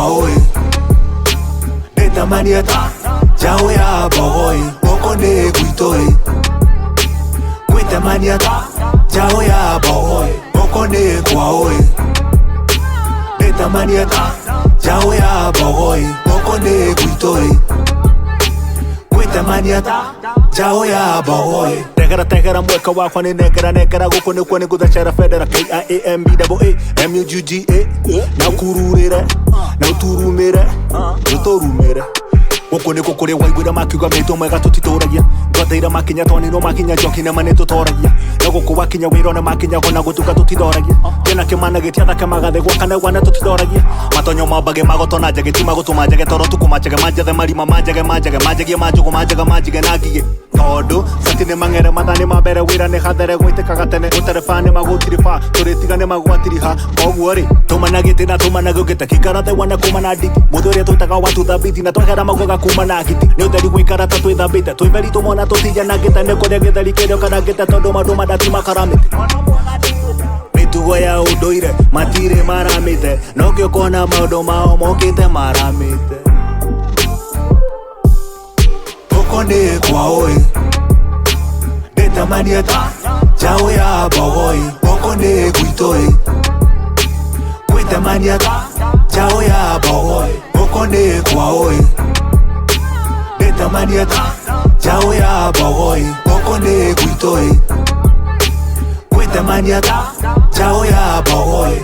kwao Netamania ta Jao ya boy Okone kuitoi Kwetamania ta Jao ya boy Okone kwao Netamania ta Jao ya boy Okone kuitoi Kwetamania ta Jao ya boy Tegera mweka wakwa ni negera Guko ni kwa ni kuthacera federa K-I-A-M-B-A-A M-U-G-G-A Na ukururire Na uturumire Utorumire Guko ni kukuri waiguira makiuga meto mwega tutitoragia Twatheira makinya toni no makinya njoki na mane tutoragia Na guko wakinya wiro na makinya gona gutuka tutithoragia Tena kimana gitiatha kamagathe gwakana wana tutithoragia Matonyo mambage magotona njage tima gutuma njage toro tukuma njage manjathe marima manjage manjagie manjugu manjige nagie Tondu sati ni mang'ere mathani ma mbere wira ni hathere gwitikaga tene uterefane magutiri fa turitigane magwatiri ha koguo ri tumana giti na tumana gugite kikarathe wana kumana nditi muthuria twitaga watu thabiti na twagera magoga kuma na giti ni utheri gwikara ta twithambite twiberi tumona tutijanagite ni kuria githeri kirio karagite tondu mandu madati makaramite mitugo ya unduire matire maramite no ngiukona maundu mao mokite maramite Okone kwao Netamania ta Jao ya boy Okone kuitoi Kwetamania ta Jao ya boy Okone kwao Netamania ta Jao ya boy Okone kuitoi Kwetamania ta Jao ya boy